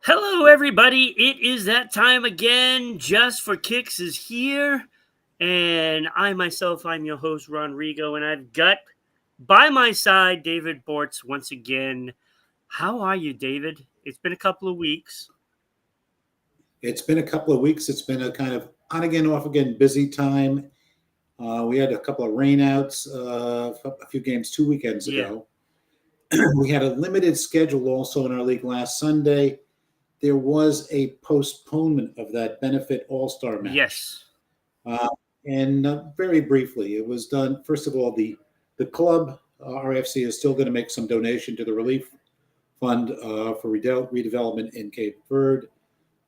Hello, everybody. It is that time again. Just for Kicks is here. And I myself, I'm your host, Ron Rego, and I've got by my side David Borts once again. How are you, David? It's been a couple of weeks. It's been a couple of weeks. It's been a kind of on again, off again busy time. We had a couple of rainouts, a few games 2 weekends Yeah. ago. We had a limited schedule also in our league last Sunday. There was a postponement of that benefit All-Star match. Yes. And very briefly, it was done. First of all, the club, RIFC, is still going to make some donation to the relief fund for redevelopment in Cape Verde.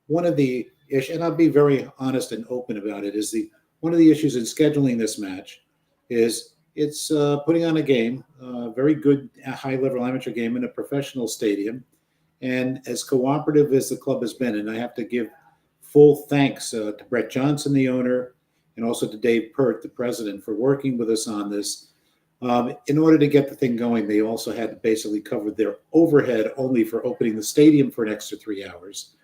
One of the issues, and I'll be very honest and open about it, is one of the issues in scheduling this match is it's putting on a game, a very good high-level amateur game in a professional stadium. And as cooperative as the club has been, and I have to give full thanks to Brett Johnson, the owner, and also to Dave Pert, the president, for working with us on this. In order to get the thing going, they also had to basically cover their overhead only for opening the stadium for an extra 3 hours.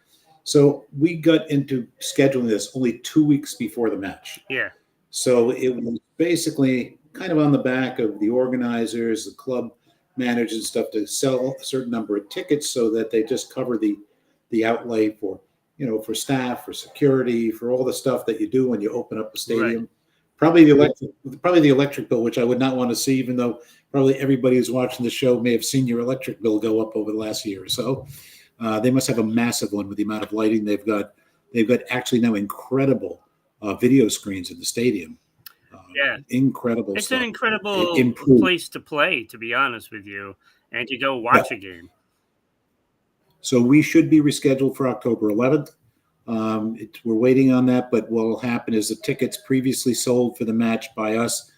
So we got into scheduling this only 2 weeks before the match. Yeah. So it was basically kind of on the back of the organizers, the club managers and stuff to sell a certain number of tickets so that they just cover the outlay for, for staff, for security, for all the stuff that you do when you open up a stadium. Right. Probably the electric bill, which I would not want to see, even though probably everybody who's watching the show may have seen your electric bill go up over the last year or so. They must have a massive one with the amount of lighting they've got. They've got actually now incredible video screens in the stadium. Yeah, incredible. It's stuff. An incredible place to play, to be honest with you, and to go watch a game. So we should be rescheduled for October 11th. We're waiting on that, but what will happen is the tickets previously sold for the match by us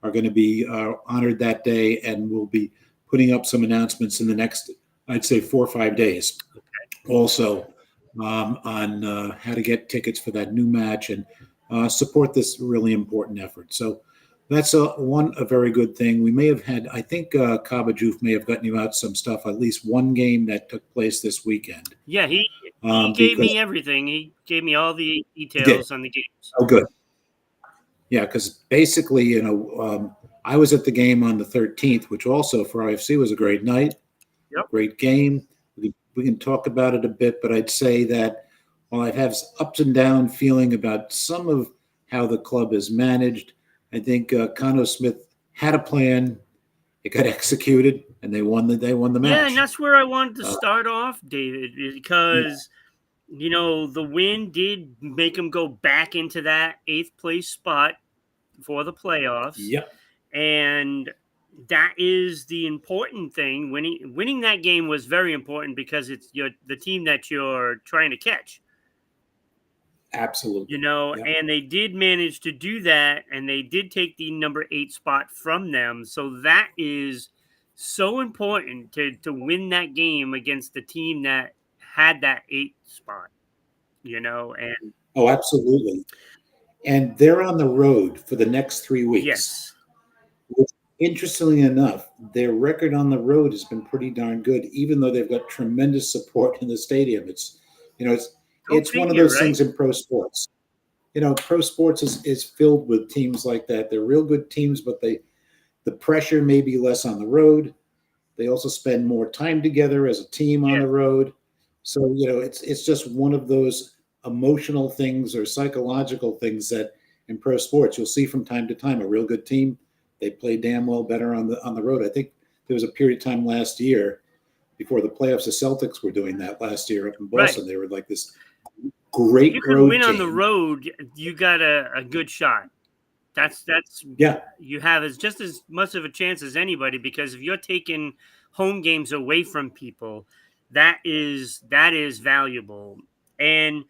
are going to be honored that day, and we'll be putting up some announcements in the next, I'd say, 4 or 5 days. Okay. Also on how to get tickets for that new match and support this really important effort. So that's a very good thing. We may have had, I think Kaba Joof may have gotten you out some stuff, at least one game that took place this weekend. Yeah, he gave me everything. He gave me all the details on the games. Oh, good. Yeah, because basically, I was at the game on the 13th, which also for IFC was a great night. Yep. Great game. We can talk about it a bit, but I'd say that while I have ups and down feeling about some of how the club is managed, I think Conno Smith had a plan. It got executed, and they won the match. Yeah, and that's where I wanted to start off, David, because the win did make them go back into that 8th place spot for the playoffs. Yep. And that is the important thing. Winning that game was very important because it's the team that you're trying to catch. Absolutely. Yep. And they did manage to do that, and they did take the number 8 spot from them. So that is so important to win that game against the team that had that 8th spot, and oh, absolutely. And they're on the road for the next 3 weeks. Yes. Which, interestingly enough, their record on the road has been pretty darn good, even though they've got tremendous support in the stadium. It's one of those things in pro sports. Pro sports is filled with teams like that. They're real good teams, but the pressure may be less on the road. They also spend more time together as a team on the road. So, it's just one of those emotional things or psychological things that in pro sports you'll see from time to time. A real good team, they play damn well better on the road. I think there was a period of time last year before the playoffs, the Celtics were doing that last year up in Boston. Right. They were like this great road. You can win on the road, you got a good shot. That's you have just as much of a chance as anybody, because if you're taking home games away from people, that is valuable. And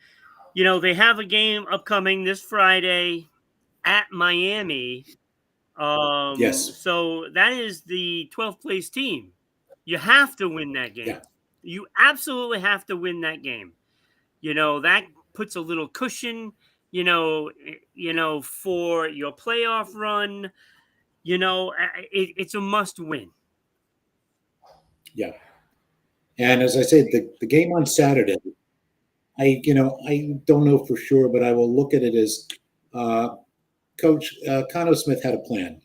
they have a game upcoming this Friday at Miami. Yes. So that is the 12th place team. You have to win that game. Yeah. You absolutely have to win that game. That puts a little cushion, for your playoff run. It's a must win. Yeah. And as I said, the game on Saturday, I don't know for sure, but I will look at it as Coach Conno Smith had a plan,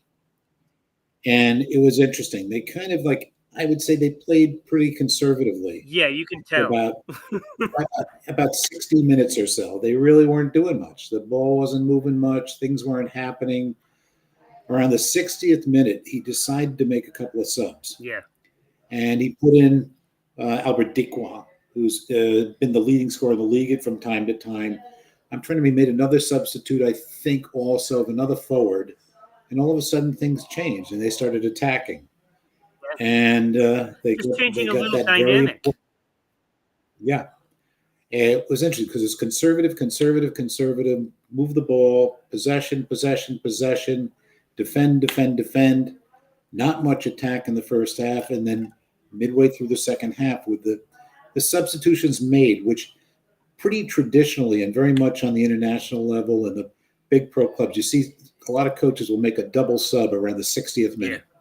and it was interesting. They kind of I would say they played pretty conservatively. Yeah, you can For tell. about 60 minutes or so. They really weren't doing much. The ball wasn't moving much. Things weren't happening. Around the 60th minute, he decided to make a couple of subs. Yeah. And he put in Albert Dikwa, who's been the leading scorer in the league from time to time. I'm trying to be made another substitute, I think, also of another forward. And all of a sudden, things changed, and they started attacking. Yeah. And they just got, changing they a got little that dynamic. Yeah. It was interesting because it's conservative, move the ball, possession, defend. Not much attack in the first half, and then midway through the second half with the substitutions made, which pretty traditionally and very much on the international level and the big pro clubs, you see a lot of coaches will make a double sub around the 60th minute. Yeah.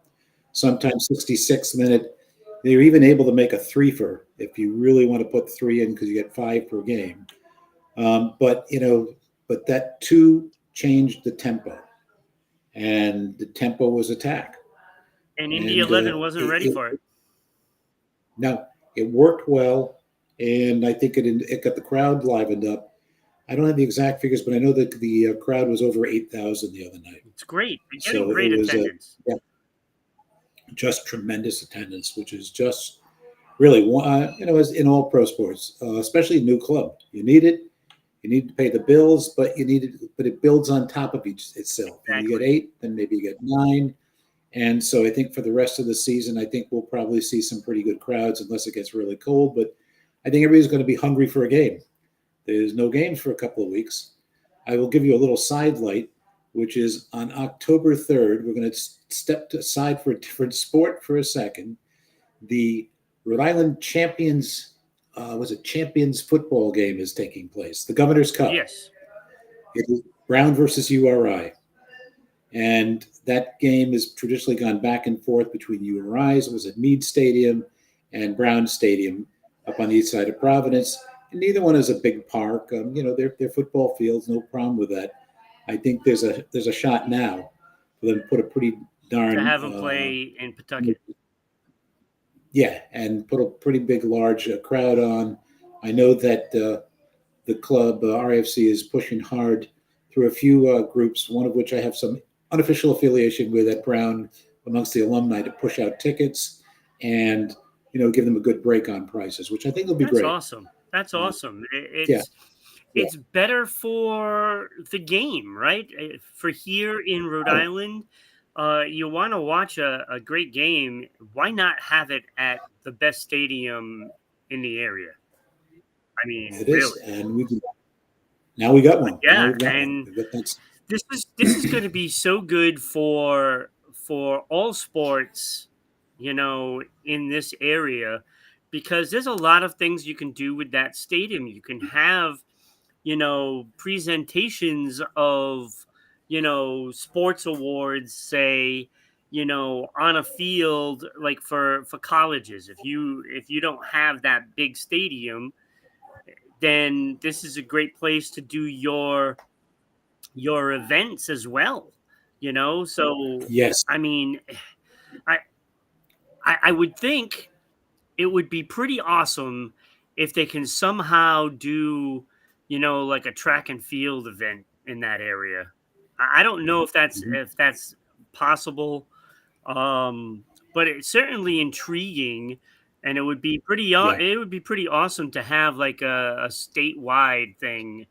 Sometimes 66th minute. They're even able to make a threefer if you really want to put 3 in because you get 5 per game. But that 2 changed the tempo, and the tempo was attack. And Indy 11 wasn't ready for it. No, it worked well, and I think it got the crowd livened up. I don't have the exact figures, but I know that the crowd was over 8,000 the other night. It's great. You're getting great attendance. Just tremendous attendance, which is just really, as in all pro sports, especially a new club, you need it. You need to pay the bills, but it builds on top of itself. Exactly. You get 8, then maybe you get 9. And so I think for the rest of the season, I think we'll probably see some pretty good crowds unless it gets really cold. But I think everybody's going to be hungry for a game. There's no games for a couple of weeks. I will give you a little sidelight, which is on October 3rd. We're going to step aside for a different sport for a second. The Rhode Island Champions football game is taking place. The Governor's Cup. Yes. It is Brown versus URI. And that game has traditionally gone back and forth between URI's. It was at Meade Stadium and Brown Stadium up on the east side of Providence. And neither one is a big park. They're football fields, no problem with that. I think there's a shot now for them to put a pretty darn... To have them play in Pawtucket. Yeah, and put a pretty big, large crowd on. I know that the club, RIFC, is pushing hard through a few groups, one of which I have some unofficial affiliation with at Brown amongst the alumni, to push out tickets and, give them a good break on prices, which I think will be great. That's awesome. It's better for the game, right? For here in Rhode Island, you want to watch a great game. Why not have it at the best stadium in the area? I mean, it really. Is, and now we got one. Yeah, this is going to be so good for all sports, in this area, because there's a lot of things you can do with that stadium. You can have, presentations of, sports awards, say, on a field, like for colleges. If you don't have that big stadium, then this is a great place to do your events as well, so yes. I mean, I would think it would be pretty awesome if they can somehow do, like a track and field event in that area. I don't know if that's possible, but it's certainly intriguing, and it would be pretty awesome to have like a statewide thing,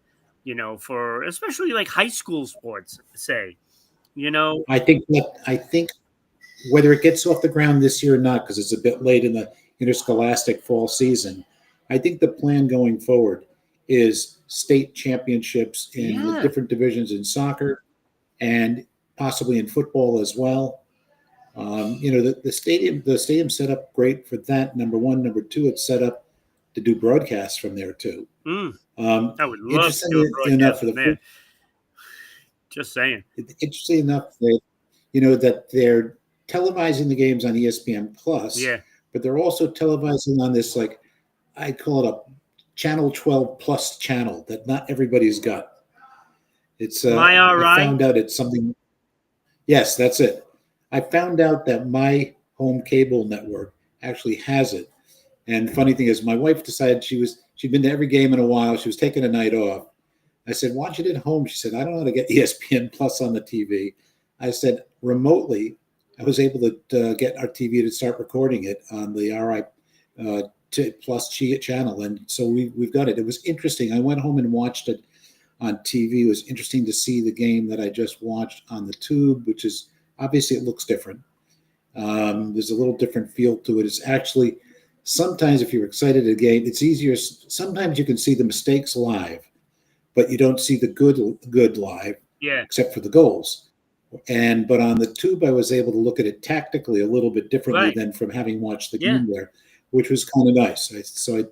for especially like high school sports, say, I think whether it gets off the ground this year or not, because it's a bit late in the interscholastic fall season, I think the plan going forward is state championships in the different divisions in soccer and possibly in football as well. The stadium set up great for that. Number one. Number two, it's set up to do broadcasts from there too. I would love to do a broadcast from there. Just saying. Interesting enough that that they're televising the games on ESPN Plus. Yeah. but they're also televising on this, like, I call it a Channel 12 plus channel that not everybody's got. It's My I RI? found out it's something. Yes, that's it. I found out that my home cable network actually has it. And funny thing is, my wife decided she'd been to every game in a while. She was taking a night off. I said, "Watch it at home." She said, "I don't know how to get ESPN Plus on the TV." I said, remotely, I was able to get our TV to start recording it on the RI Plus channel, and so we've got it. It was interesting. I went home and watched it on TV. It was interesting to see the game that I just watched on the tube, which is obviously it looks different. There's a little different feel to it. It's actually sometimes if you're excited at a game, it's easier. Sometimes you can see the mistakes live, but you don't see the good live, Yeah. except for the goals. But on the tube, I was able to look at it tactically a little bit differently than from having watched the game there, which was kind of nice. So I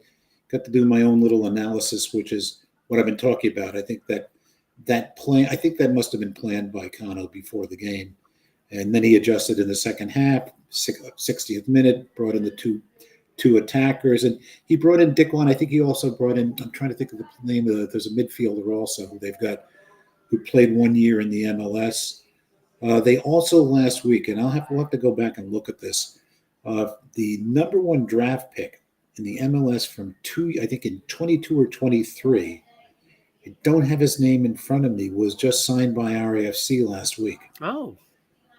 got to do my own little analysis, which is what I've been talking about. I think I think that must have been planned by Kano before the game, and then he adjusted in the second half, 60th minute, brought in the two attackers, and he brought in Dickwan. I think he also brought in. I'm trying to think of the name of there's a midfielder also who they've got who played 1 year in the MLS. They also last week, and we'll have to go back and look at this. The number one draft pick in the MLS from I think in 22 or 23. I don't have his name in front of me. Was just signed by RIFC last week. Oh,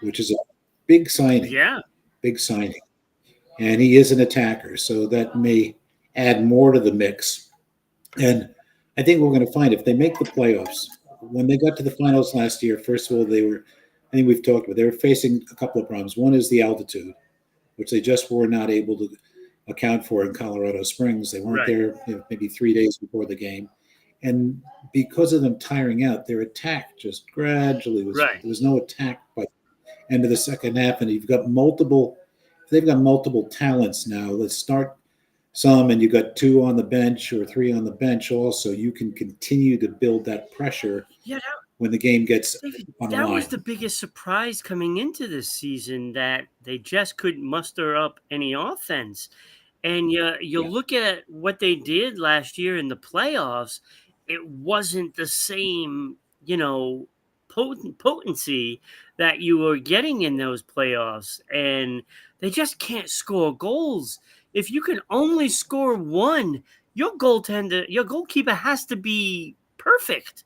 which is a big signing. Yeah, big signing, and he is an attacker, so that may add more to the mix. And I think we're going to find if they make the playoffs. When they got to the finals last year, first of all, I think we've talked about, they were facing a couple of problems. One is the altitude, which they just were not able to account for in Colorado Springs. They weren't there maybe 3 days before the game. And because of them tiring out, their attack just gradually there was no attack by the end of the second half. And they've got multiple talents now. Let's start some, and you've got 2 on the bench or 3 on the bench also. You can continue to build that pressure when the game gets on the line. That was the biggest surprise coming into this season, that they just couldn't muster up any offense. And you look at what they did last year in the playoffs, it wasn't the same, potency that you were getting in those playoffs. And they just can't score goals. If you can only score one, your goalkeeper has to be perfect.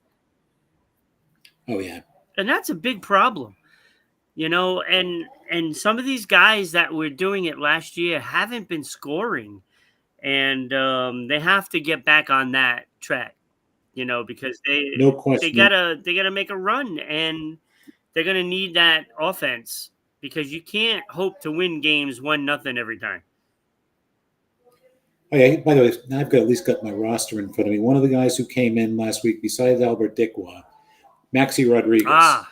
Oh, yeah. And that's a big problem. And some of these guys that were doing it last year haven't been scoring, and they have to get back on that track, because no question. they gotta make a run, and they're gonna need that offense, because you can't hope to win games 1-0 every time. Okay, by the way, now I've at least got my roster in front of me. One of the guys who came in last week, besides Albert Dickwa, Maxi Rodriguez.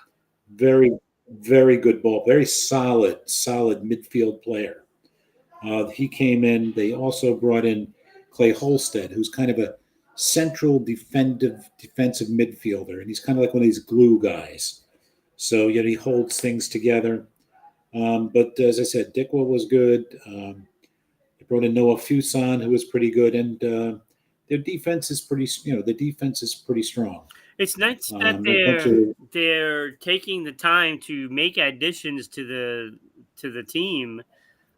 Very, very good ball. Very solid midfield player. He came in. They also brought in Clay Holstead, who's kind of a central defensive midfielder, and he's kind of like one of these glue guys. So he holds things together. But as I said, Dickwa was good. They brought in Noah Fuson, who was pretty good, and their defense is pretty. The defense is pretty strong. It's nice that they're taking the time to make additions to the team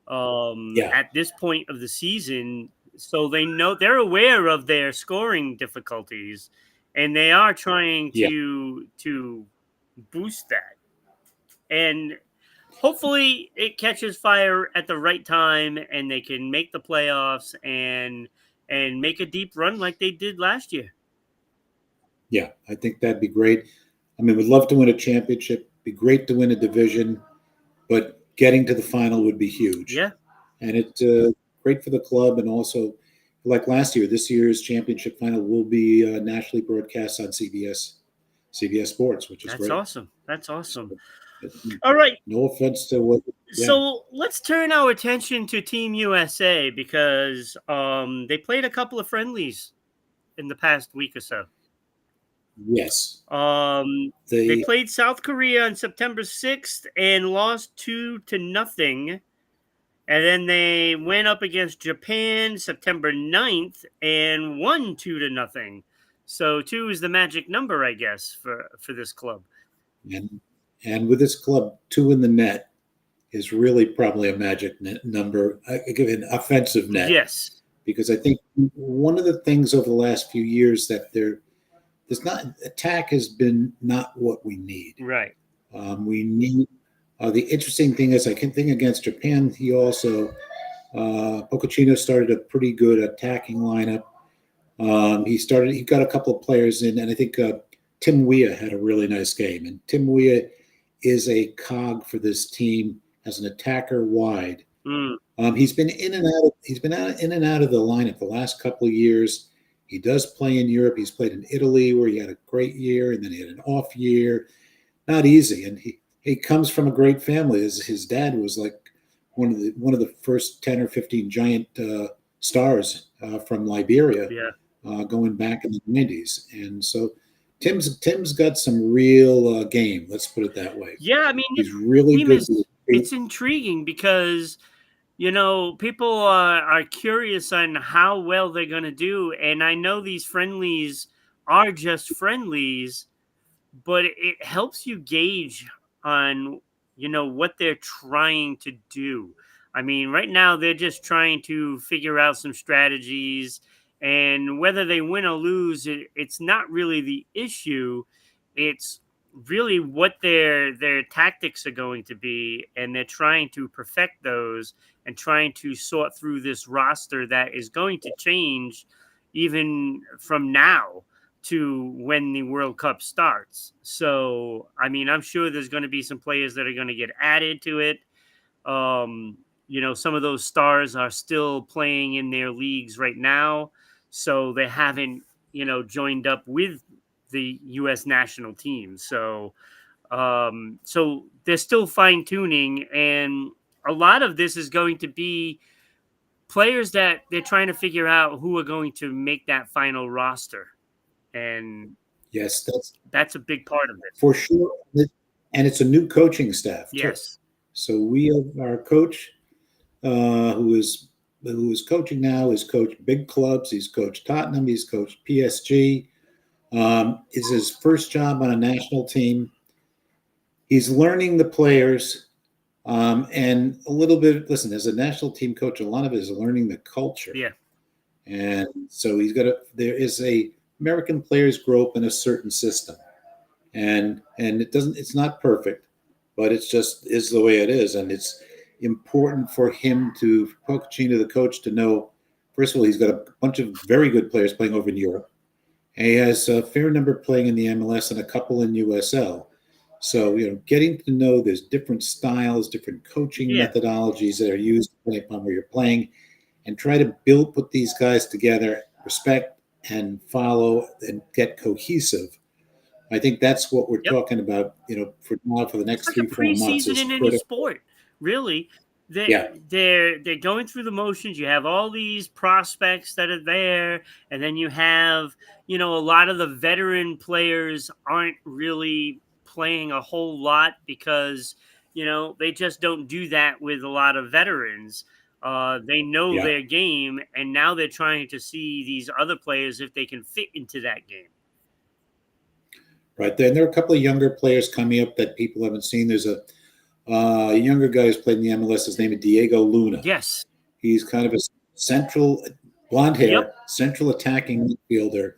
at this point of the season, so they're aware of their scoring difficulties, and they are trying to boost that. And hopefully it catches fire at the right time, and they can make the playoffs and make a deep run like they did last year. Yeah, I think that'd be great. I mean, we'd love to win a championship. Be great to win a division, but getting to the final would be huge. Yeah. And it's great for the club, and also, like last year, this year's championship final will be nationally broadcast on CBS Sports, which is great. That's awesome. All right. No offense to what. Yeah. So let's turn our attention to Team USA, because they played a couple of friendlies in the past week or so. Yes. They played South Korea on September 6th and lost 2-0. And then they went up against Japan September 9th and won 2-0. So 2 is the magic number, I guess, for this club. And with this club, 2 in the net is really probably a magic number. I give it an offensive net. Yes. Because I think one of the things over the last few years that there's not attack has been not what we need. Right. We need the interesting thing is I can think against Japan. He also Pochettino started a pretty good attacking lineup. He got a couple of players in, and I think Tim Weah had a really nice game. And Tim Weah is a cog for this team as an attacker wide. He's been in and out. He's been in and out of the lineup the last couple of years. He does play in Europe. He's played in Italy where he had a great year, and then he had an off year. Not easy, and he comes from a great family. His dad was like one of the first 10 or 15 giant stars from Liberia, going back in the 90s, and so Tim's got some real game. Let's put it that way. Yeah, I mean, he's really good. It's intriguing because people are curious on how well they're going to do, and I know these friendlies are just friendlies, but it helps you gauge on what they're trying to do. I mean, right now they're just trying to figure out some strategies, and whether they win or lose, it's not really the issue. It's really what their tactics are going to be, and they're trying to perfect those and trying to sort through this roster that is going to change even from now to when the World Cup starts. So, I mean, I'm sure there's going to be some players that are going to get added to it. Some of those stars are still playing in their leagues right now, so they haven't, joined up with the U.S. national team. So they're still fine tuning, and a lot of this is going to be players that they're trying to figure out who are going to make that final roster. And yes, that's a big part of it for sure. And it's a new coaching staff. Yes. Too. So we have our coach, who is coaching now. He's coached big clubs. He's coached Tottenham. He's coached PSG. It's his first job on a national team. He's learning the players, and a little bit. Listen, as a national team coach, a lot of it is learning the culture. Yeah. And so American players grow up in a certain system, and it's not perfect, but it's just is the way it is. And it's important for Pochettino, the coach, to know, first of all, he's got a bunch of very good players playing over in Europe. And he has a fair number playing in the MLS and a couple in USL. So, getting to know there's different styles, different coaching methodologies that are used depending upon where you're playing, and try to put these guys together, respect and follow and get cohesive. I think that's what we're talking about, for the next it's 3-4 months. Preseason in any sport, really. They're going through the motions. You have all these prospects that are there, and then you have, a lot of the veteran players aren't really playing a whole lot because, they just don't do that with a lot of veterans. They know their game, and now they're trying to see these other players if they can fit into that game. Right. Then there are a couple of younger players coming up that people haven't seen. There's a younger guy who's played in the MLS. His name is Diego Luna. Yes. He's kind of a central, blonde hair, central attacking midfielder,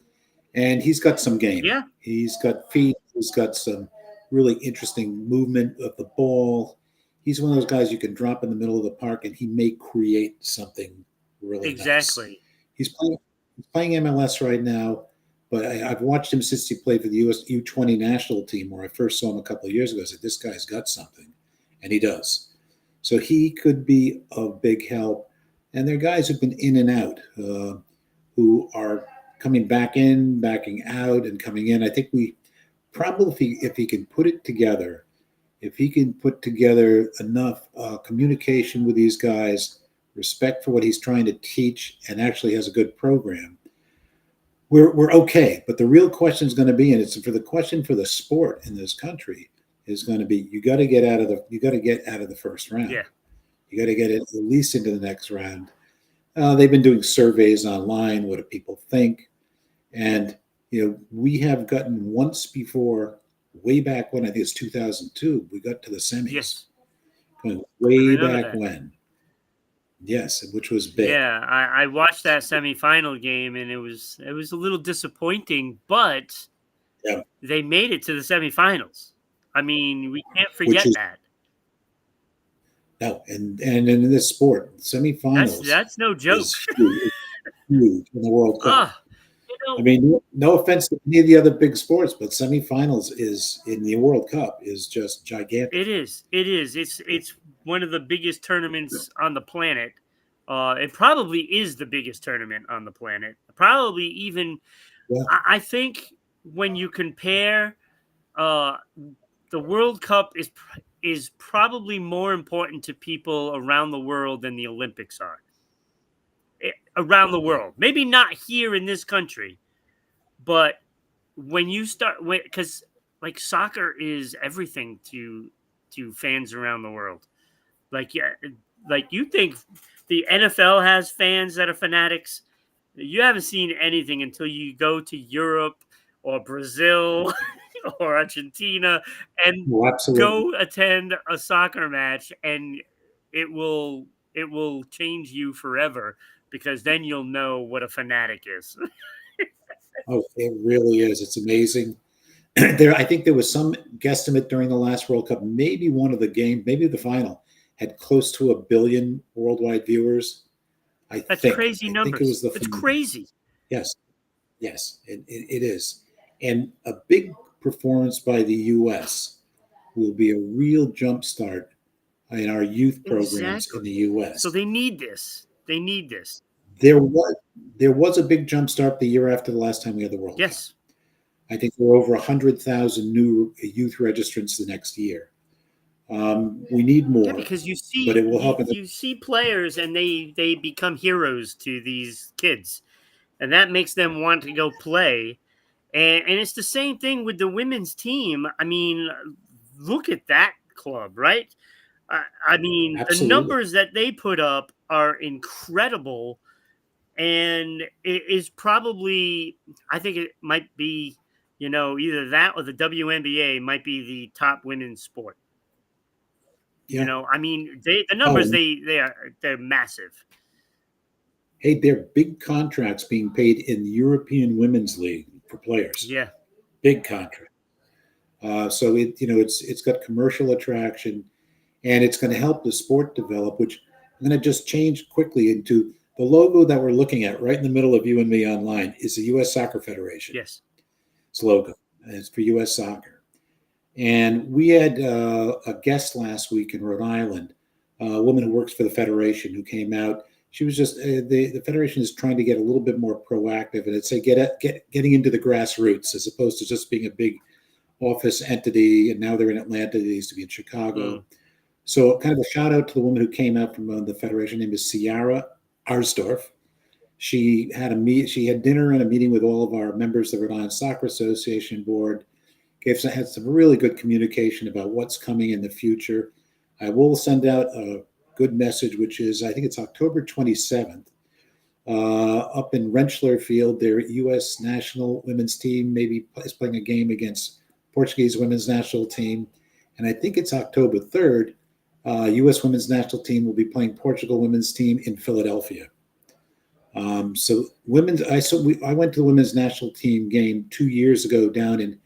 and he's got some game. Yeah. He's got feet. He's got some really interesting movement of the ball. He's one of those guys you can drop in the middle of the park, and he may create something really nice. He's playing MLS right now, but I've watched him since he played for the US U20 national team, where I first saw him a couple of years ago. I said, this guy's got something, and he does. So he could be a big help. And there are guys who've been in and out, who are coming back in, backing out, and coming in. I think we probably, if he can put it together, if he can put together enough communication with these guys, respect for what he's trying to teach, and actually has a good program, we're okay. But the real question is going to be, and it's for the sport in this country, is going to be, you got to get out of the first round. Yeah. You got to get it at least into the next round. They've been doing surveys online. What do people think? And we have gotten once before, way back when, I think it's 2002. We got to the semis. Yes. Going way back when. Yes, which was big. Yeah, I watched that semifinal game, and it was a little disappointing, but they made it to the semifinals. I mean, we can't forget that. No, and in this sport, semifinals that's no joke. Is huge in the World Cup. I mean, no offense to any of the other big sports, but semifinals is in the World Cup is just gigantic. It is. It's one of the biggest tournaments on the planet. It probably is the biggest tournament on the planet. Probably even, I think, when you compare, the World Cup is probably more important to people around the world than the Olympics are. Around the world, maybe not here in this country, but when you start, because like soccer is everything to fans around the world. Like you think the NFL has fans that are fanatics. You haven't seen anything until you go to Europe or Brazil or Argentina and go attend a soccer match, and it will change you forever, because then you'll know what a fanatic is. Oh, it really is. It's amazing. I think there was some guesstimate during the last World Cup. Maybe one of the games, maybe the final, had close to 1 billion worldwide viewers. That's crazy numbers. It's crazy. Yes, it is. And a big performance by the U.S. will be a real jumpstart in our youth programs in the U.S. So they need this. There was a big jumpstart the year after the last time we had the World Cup. I think there were over 100,000 new youth registrants the next year. We need more. Yeah, because you see, but it will help. You see players, and they become heroes to these kids, and that makes them want to go play. And it's the same thing with the women's team. I mean, look at that club, right? I mean, Absolutely. The numbers that they put up are incredible, and it is probably, I think it might be, either that or the WNBA might be the top women's sport. Yeah. I mean, the numbers they're massive. Hey, there are big contracts being paid in the European Women's League for players. Yeah, big contract. So it's got commercial attraction, and it's going to help the sport develop. Which I'm going to just change quickly into the logo that we're looking at right in the middle of you and me online is the U.S. Soccer Federation. Yes, it's logo. And it's for U.S. Soccer. And we had a guest last week in Rhode Island, a woman who works for the Federation, who came out. She was just the Federation is trying to get a little bit more proactive, and it's getting into the grassroots as opposed to just being a big office entity. And now they're in Atlanta. They used to be in Chicago. So kind of a shout out to the woman who came out from the Federation. Her name is Ciara Arsdorf. She had dinner and a meeting with all of our members of the Rhode Island Soccer Association board. Had some really good communication about what's coming in the future. I will send out a good message, which is, I think it's October 27th, up in Rentschler Field. Their U.S. national women's team is playing a game against Portuguese women's national team. And I think it's October 3rd, U.S. women's national team will be playing Portugal women's team in Philadelphia. So I went to the women's national team game 2 years ago down in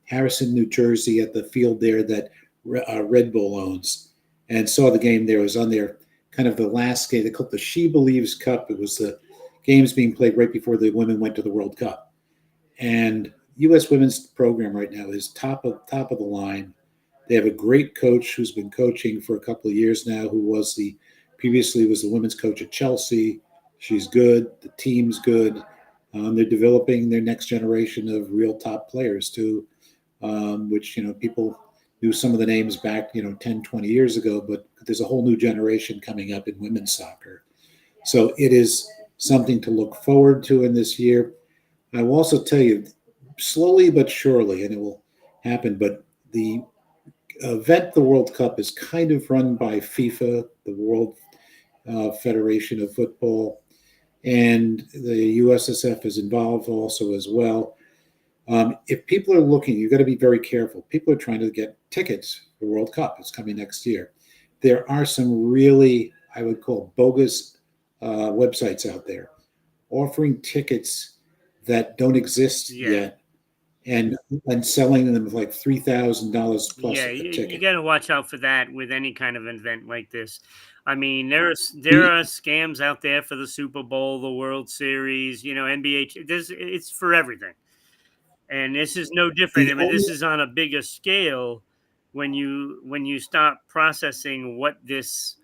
Harrison, New Jersey, at the field there that Red Bull owns, and saw the game there. It was on their kind of the last game. They called it the She Believes Cup. It was the games being played right before the women went to the World Cup. And U.S. women's program right now is top of the line. They have a great coach who's been coaching for a couple of years now, who previously was the women's coach at Chelsea. She's good. The team's good. They're developing their next generation of real top players too, which, people knew some of the names back, 10, 20 years ago, but there's a whole new generation coming up in women's soccer. So it is something to look forward to in this year. I will also tell you, slowly but surely, and it will happen, but the event, the World Cup, is kind of run by FIFA, the World Federation of Football, and the USSF is involved also as well. If people are looking, you've got to be very careful. People are trying to get tickets for the World Cup. It's coming next year. There are some really, I would call, bogus websites out there offering tickets that don't exist yet, and selling them like $3,000 plus a ticket. You got to watch out for that with any kind of event like this. I mean, there are scams out there for the Super Bowl, the World Series, NBA. It's for everything, and this is no different. I mean, this is on a bigger scale. When you start processing what this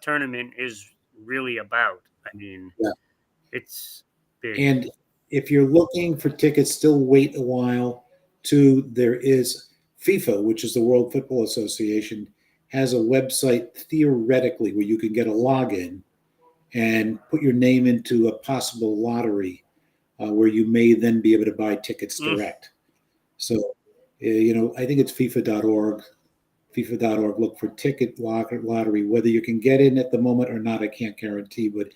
tournament is really about, I mean, it's big. And if you're looking for tickets, still wait a while. There is FIFA, which is the World Football Association, has a website theoretically where you can get a login and put your name into a possible lottery where you may then be able to buy tickets direct. So, I think it's FIFA.org. FIFA.org. Look for ticket lottery. Whether you can get in at the moment or not, I can't guarantee, but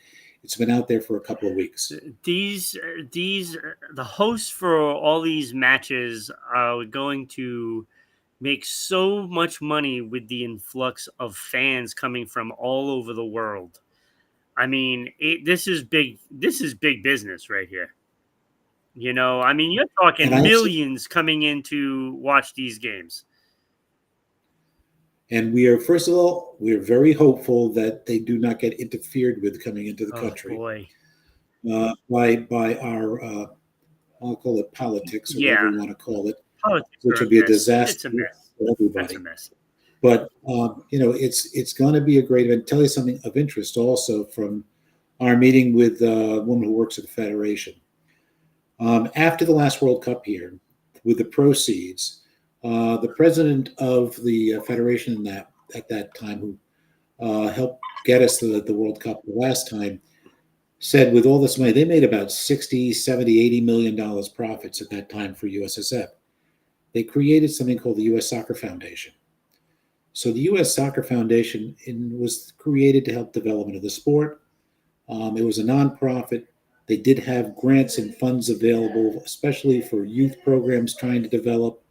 it's been out there for a couple of weeks. The hosts for all these matches are going to make so much money with the influx of fans coming from all over the world. I mean, this is big. This is big business right here. I mean, you're talking millions coming in to watch these games. And first of all, we are very hopeful that they do not get interfered with coming into the country. Boy. By our, I'll call it politics, or whatever you want to call it, which will be a disaster for everybody. It's a mess. But it's going to be a great event. Tell you something of interest also from our meeting with a woman who works at the Federation. After the last World Cup here, with the proceeds, the president of the Federation at that time, who helped get us the World Cup the last time, said with all this money, they made about $60, $70, $80 million profits at that time for USSF. They created something called the U.S. Soccer Foundation. So the U.S. Soccer Foundation was created to help development of the sport. It was a nonprofit. They did have grants and funds available, especially for youth programs trying to develop.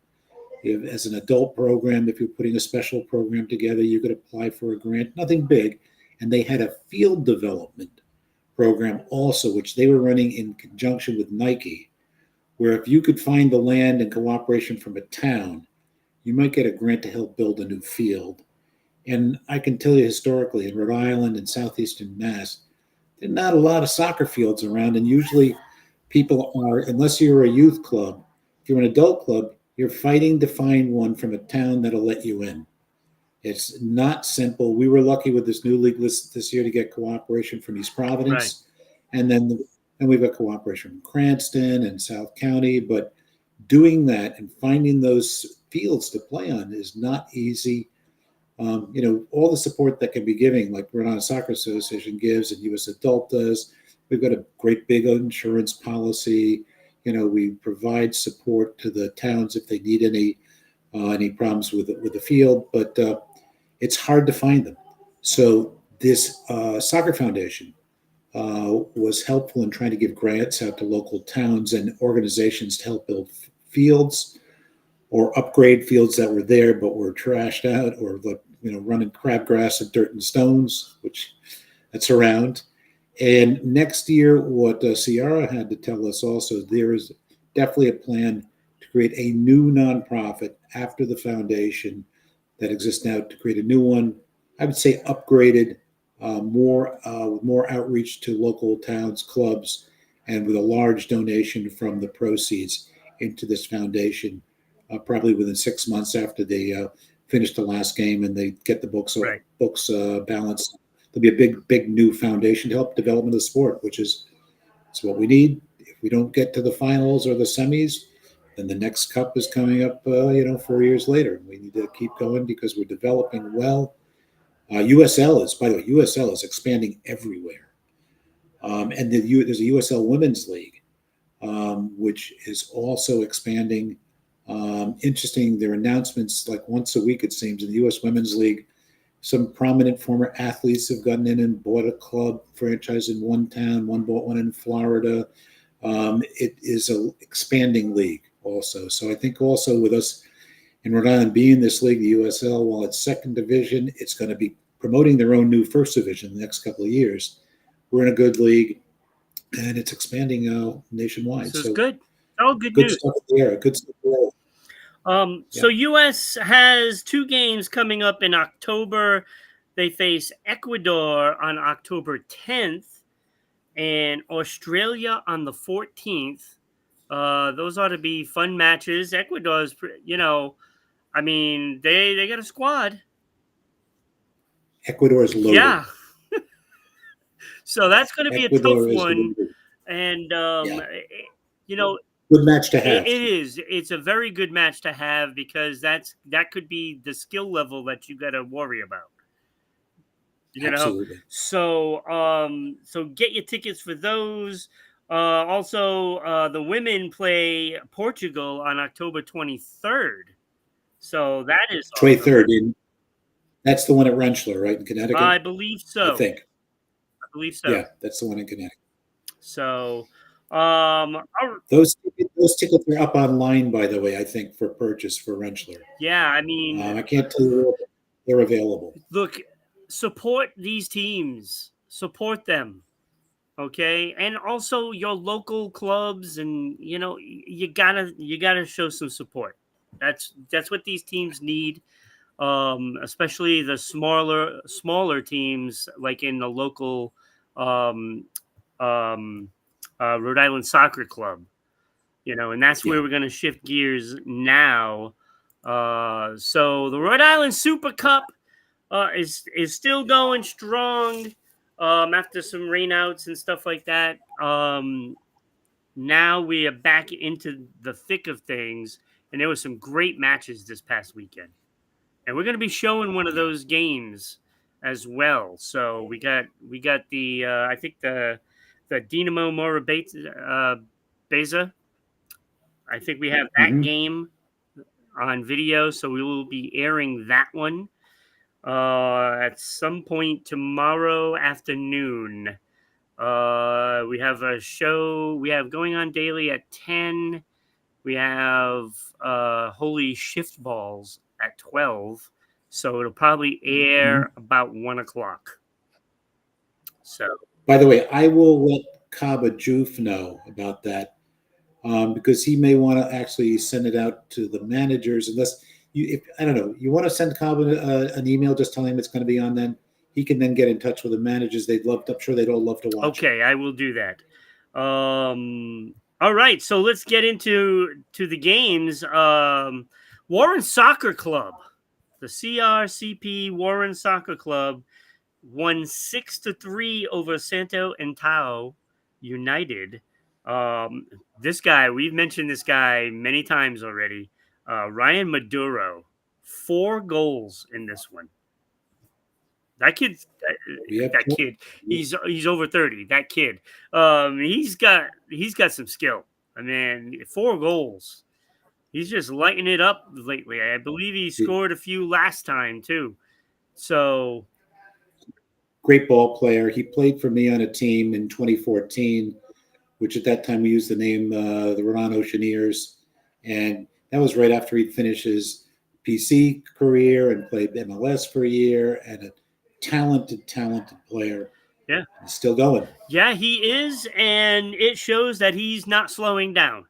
As an adult program, if you're putting a special program together, you could apply for a grant, nothing big. And they had a field development program also, which they were running in conjunction with Nike, where if you could find the land and cooperation from a town, you might get a grant to help build a new field. And I can tell you historically, in Rhode Island and southeastern Mass, there are not a lot of soccer fields around. And usually people are, unless you're a youth club, if you're an adult club, you're fighting to find one from a town that'll let you in. It's not simple. We were lucky with this new league list this year to get cooperation from East Providence. Right. And we've got cooperation from Cranston and South County. But doing that and finding those fields to play on is not easy. All the support that can be giving, like Rhode Island Soccer Association gives and US Adult does. We've got a great big insurance policy. We provide support to the towns if they need any problems with the field, but it's hard to find them. So this soccer foundation was helpful in trying to give grants out to local towns and organizations to help build fields or upgrade fields that were there but were trashed out, or running crabgrass and dirt and stones, which that's around. And next year, what Ciara had to tell us also, there is definitely a plan to create a new nonprofit after the foundation that exists now, to create a new one, I would say upgraded, more outreach to local towns, clubs, and with a large donation from the proceeds into this foundation, probably within 6 months after they finish the last game and they get the books balanced. There'll be a big new foundation to help development of the sport, which is what we need. If we don't get to the finals or the semis, then the next cup is coming up, 4 years later. We need to keep going because we're developing well. USL is expanding everywhere. And there's a USL Women's League, which is also expanding Interesting, their announcements like once a week, it seems, in the U.S. Women's League. Some prominent former athletes have gotten in and bought a club franchise in one town. One bought one in Florida. It is an expanding league also. So I think also with us in Rhode Island being this league, the USL, while it's second division, it's going to be promoting their own new first division in the next couple of years. We're in a good league, and it's expanding nationwide. So it's good. All good good news. Stuff there. Good stuff there. So US has 2 games coming up in October. They face Ecuador on October 10th and Australia on the 14th. Those ought to be fun matches. Ecuador's, I mean, they got a squad. Ecuador's loaded. Yeah. So that's going to be Ecuador a tough one. Loaded. And, good match to have. It is. It's a very good match to have because that could be the skill level that you got to worry about. Absolutely. So get your tickets for those. Also, the women play Portugal on October 23rd. So that is 23rd. That's the one at Rentschler, right, in Connecticut? I believe so. I think. I believe so. Yeah, that's the one in Connecticut. So, those tickets are up online, by the way, I think, for purchase for Rentschler. Yeah, I mean, I can't tell you they're available. Look, support these teams. Support them. Okay? And also your local clubs, and you gotta show some support. That's what these teams need. Especially the smaller teams, like in the local Rhode Island Soccer Club, and that's where we're going to shift gears now. So the Rhode Island Super Cup is still going strong after some rainouts and stuff like that. Now we are back into the thick of things, and there were some great matches this past weekend. And we're going to be showing one of those games as well. So we got the I think the Dinamo Mora Beza. I think we have that game on video, so we will be airing that one at some point tomorrow afternoon. We have a show we have going on daily at 10. We have Holy Shift Balls at 12, so it'll probably air about 1 o'clock. So, by the way, I will let Kaba Joof know about that because he may want to actually send it out to the managers. Unless you want to send Kaba an email just telling him it's going to be on. Then he can then get in touch with the managers. I'm sure they'd all love to watch. Okay, I will do that. All right, so let's get into the games. Warren Soccer Club, the CRCP Warren Soccer Club, won 6-3 over Santo Antao United. This guy, we've mentioned this guy many times already. Ryan Maduro, 4 goals in this one. That kid, he's over 30. That kid, he's got some skill. I mean, 4 goals. He's just lighting it up lately. I believe he scored a few last time too. So, great ball player. He played for me on a team in 2014, which at that time we used the name the Rhode Island Oceaneers, and that was right after he'd finished his PC career and played MLS for a year. And a talented player. Yeah, he's still going. Yeah, he is, and it shows that he's not slowing down.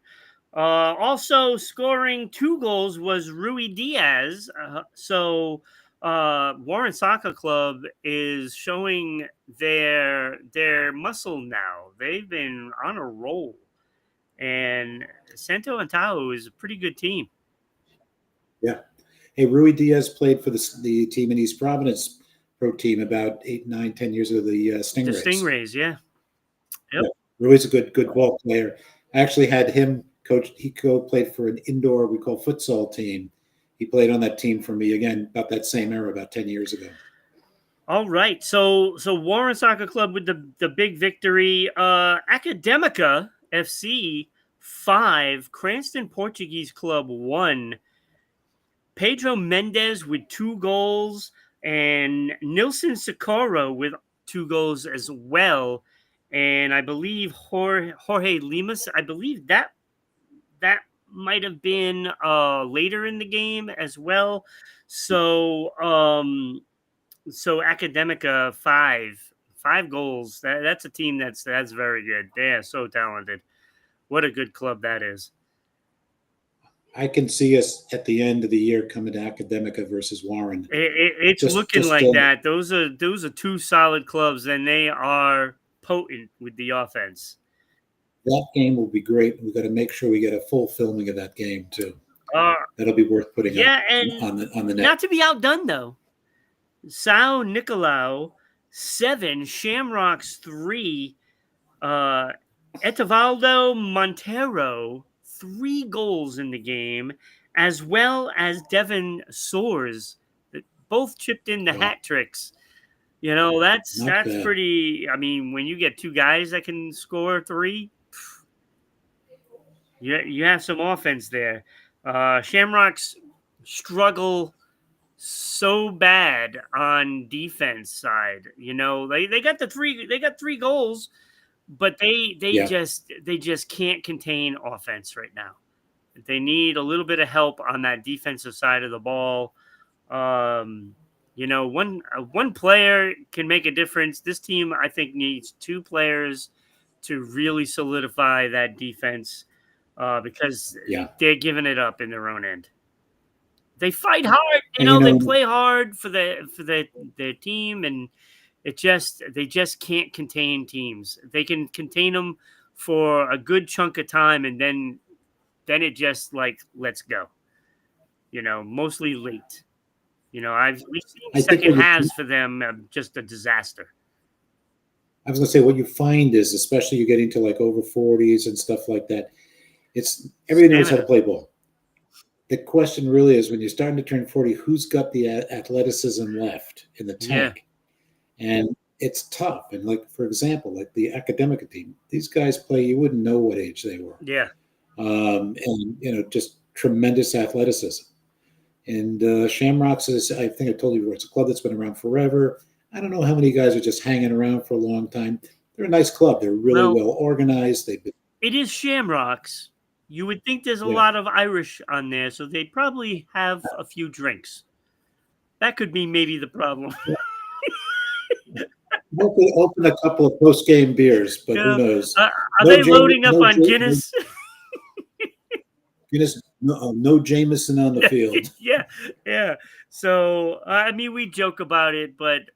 Also scoring 2 goals was Rui Diaz. So Warren Soccer Club is showing their muscle now. They've been on a roll, and Santo Antao is a pretty good team. Yeah. Hey, Rui Diaz played for the team in East Providence pro team about 8, 9, 10 years ago. The Stingrays. The Stingrays, yeah. Yep. Yeah. Rui's a good ball player. I actually had him coach. He played for an indoor we call futsal team. He played on that team for me again about that same era, about 10 years ago. All right, so Warren Soccer Club with the big victory. Academica FC 5, Cranston Portuguese Club 1. Pedro Mendes with 2 goals and Nilson Socorro with 2 goals as well. And I believe Jorge Limas, I believe that might have been later in the game as well. So Academica 5 goals. That's a team that's very good. They are so talented. What a good club that is. I can see us at the end of the year coming to Academica versus Warren. It's looking like that. Those are 2 solid clubs, and they are potent with the offense. That game will be great. We've got to make sure we get a full filming of that game too. That'll be worth putting on the net. Not to be outdone though. Sao Nicolau 7, Shamrocks 3, Etavaldo Montero 3 goals in the game, as well as Devin Soares, that both chipped in the hat tricks. You know, that's pretty. I mean, when you get 2 guys that can score 3, you have some offense there. Shamrocks struggle so bad on defense side. You know, they got 3 goals, but they just can't contain offense right now. They need a little bit of help on that defensive side of the ball. You know, one player can make a difference. This team, I think, needs 2 players to really solidify that defense because they're giving it up in their own end. They fight hard, you know, they play hard for their team, and they just can't contain teams. They can contain them for a good chunk of time, and then it just like let's go. You know, mostly late. You know, we've seen second halves for them just a disaster. I was going to say what you find is, especially you get into like over 40s and stuff like that, it's everybody knows how to play ball. The question really is when you're starting to turn 40, who's got the athleticism left in the tank? Yeah. And it's tough. And like, for example, like the Academica team, these guys play, you wouldn't know what age they were. Yeah. And, you know, just tremendous athleticism. And Shamrocks is, I think I told you before, it's a club that's been around forever. I don't know how many guys are just hanging around for a long time. They're a nice club. They're really well organized. It is Shamrocks. You would think there's a lot of Irish on there, so they'd probably have a few drinks. That could be maybe the problem. Open a couple of post-game beers, but who knows? Are they loading up on Guinness? Guinness, no Jameson on the field. Yeah. So, I mean, we joke about it, but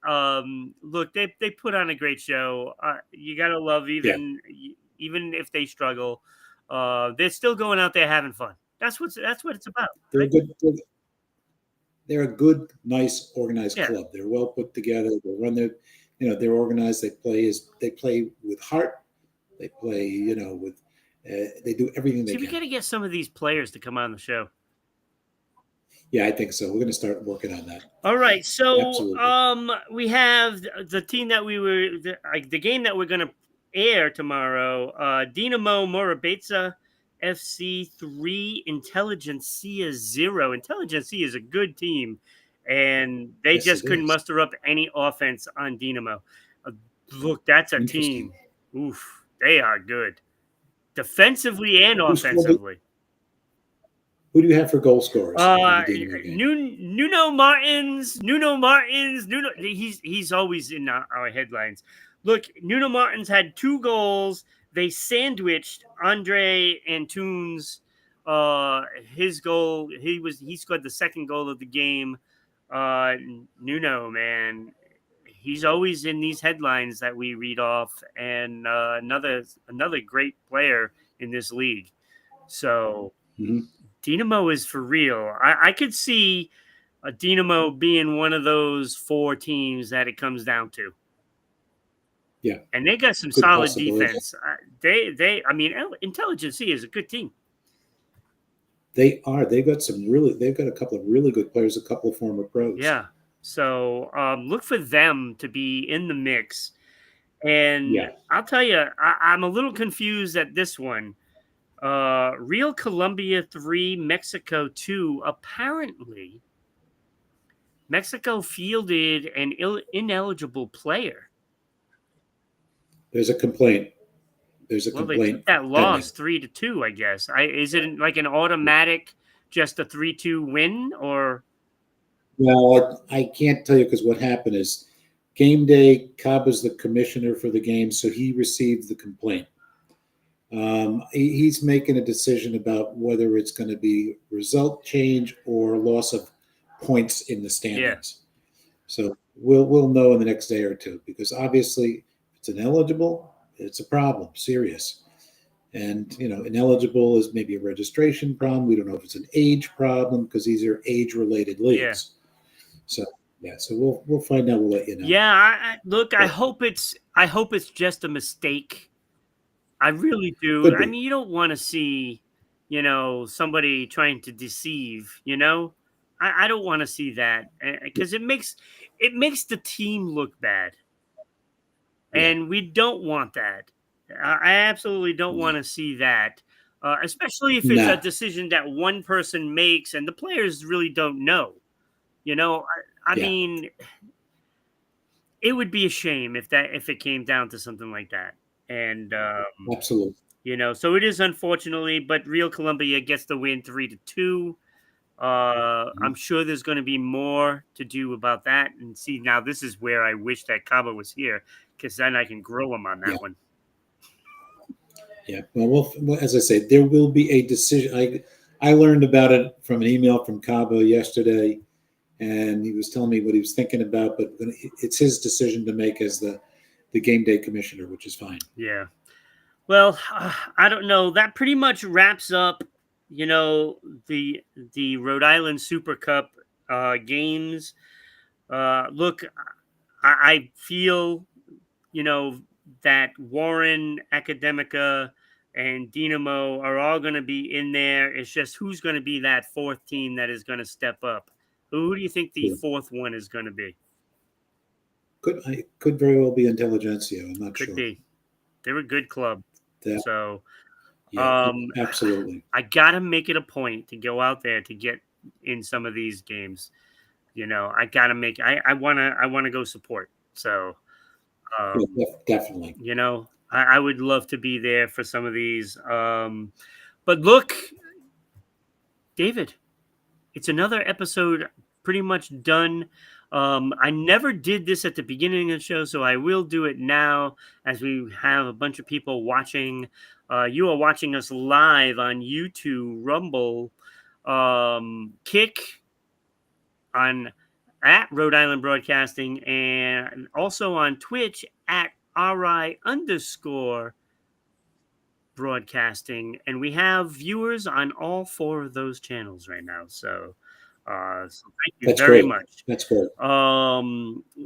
look, they put on a great show. You got to love even if they struggle. They're still going out there having fun. That's what it's about. They're they're a good, nice, organized club. They're well put together. They run their, they're organized. They play with heart. They play, with. They do everything they can. We got to get some of these players to come on the show. Yeah, I think so. We're going to start working on that. All right. So, we have the team that the game that we're going to air tomorrow. Dinamo Morabeza FC 3, Intelligentsia 0. Intelligentsia is a good team, and they just couldn't muster up any offense on Dinamo. Look, that's a team. Oof, they are good. Defensively and offensively. Who do you have for goal scorers? Nuno Martins. He's always in our headlines. Look, Nuno Martins had 2 goals. They sandwiched Andre Antunes. His goal. He scored the second goal of the game. Nuno, man, he's always in these headlines that we read off, and another great player in this league. So Dinamo is for real. I could see a Dinamo being one of those 4 teams that it comes down to. Yeah, and they got some solid defense. Intelligentsia is a good team. They are. They've got a couple of really good players, a couple of former pros. Yeah. So look for them to be in the mix. And I'll tell you, I'm a little confused at this one. Real Colombia 3, Mexico 2. Apparently, Mexico fielded an ineligible player. There's a complaint. There's a Well, they complaint took that pending. loss 3-2, I guess. Is it like an automatic, just a 3-2 win, or? Well, I can't tell you because what happened is game day, Kaba's the commissioner for the game, so he received the complaint. He's making a decision about whether it's going to be result change or loss of points in the standings. So we'll know in the next day or two, because obviously if it's ineligible, it's a problem, serious. And ineligible is maybe a registration problem. We don't know if it's an age problem, because these are age-related leagues. So we'll find out. We'll let you know. Yeah, look, I hope it's just a mistake. I really do. Could be. I mean, you don't want to see, somebody trying to deceive. I don't want to see that, because it makes the team look bad, and we don't want that. I absolutely don't want to see that, especially if it's a decision that one person makes and the players really don't know. I mean, it would be a shame if it came down to something like that. And absolutely, so it is, unfortunately, but Real Colombia gets the win 3-2. I'm sure there's going to be more to do about that. And see, now this is where I wish that Kaba was here, because then I can grow him on that one. Yeah. Well, as I say, there will be a decision. I learned about it from an email from Kaba yesterday, and he was telling me what he was thinking about, but it's his decision to make as the game day commissioner, which is fine. Yeah. Well, I don't know. That pretty much wraps up, the Rhode Island Super Cup games. Look, I feel, that Warren, Academica, and Dynamo are all going to be in there. It's just who's going to be that fourth team that is going to step up. Who do you think the fourth one is going to be? Could very well be Intelligentsia. I'm not sure. Could be. They're a good club. So, absolutely. I gotta make it a point to go out there to get in some of these games. I gotta make. I wanna go support. So, definitely. I would love to be there for some of these. But look, David, it's another episode pretty much done. I never did this at the beginning of the show, so I will do it now, as we have a bunch of people watching. You are watching us live on YouTube, Rumble, Kick, at Rhode Island Broadcasting, and also on Twitch at RI_broadcasting. And we have viewers on all 4 of those channels right now. So thank you very much. That's great.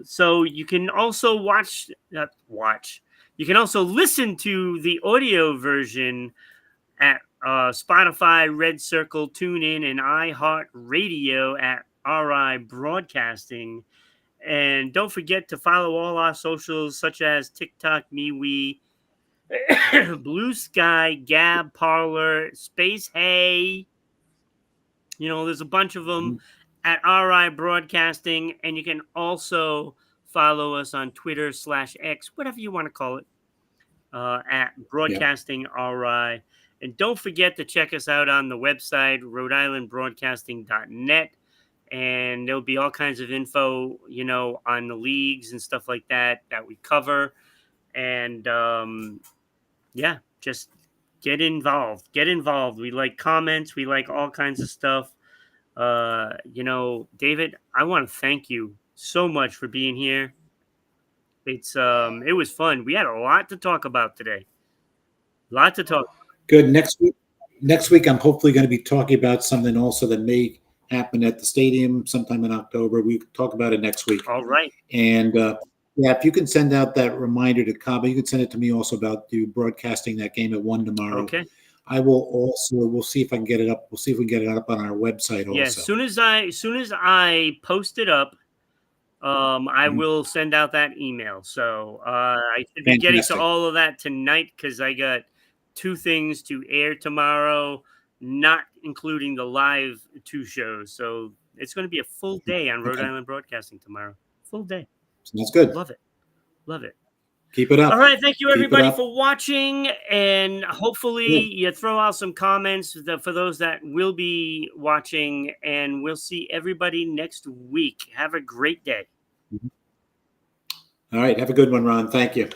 So you can also you can also listen to the audio version at Spotify, RedCircle, TuneIn, and iHeartRadio at RIBroadcasting. And don't forget to follow all our socials, such as TikTok, MeWe, Blue Sky, Gab, Parlor, Space Hey. There's a bunch of them at RI Broadcasting, and you can also follow us on Twitter /X, whatever you want to call it, at Broadcasting RI. And don't forget to check us out on the website, RhodeIslandBroadcasting.net, and there'll be all kinds of info, on the leagues and stuff like that we cover. And just get involved. We like comments. We like all kinds of stuff. David, I want to thank you so much for being here. It was fun. We had a lot to talk about today. Good. Next week, I'm hopefully going to be talking about something also that may happen at the stadium sometime in October. We can talk about it next week. All right. And if you can send out that reminder to Kaba, you can send it to me also about you broadcasting that game at 1 tomorrow. Okay. I will also. We'll see if I can get it up. We'll see if we can get it up on our website also. Yeah. As soon as I post it up, I will send out that email. So I should be getting to all of that tonight, because I got 2 things to air tomorrow, not including the live 2 shows. So it's going to be a full day on Rhode Island Broadcasting tomorrow. Full day. That's good. Love it. Love it. Keep it up. All right. Thank you, everybody, for watching. And hopefully you throw out some comments for those that will be watching. And we'll see everybody next week. Have a great day. All right. Have a good one, Ron. Thank you.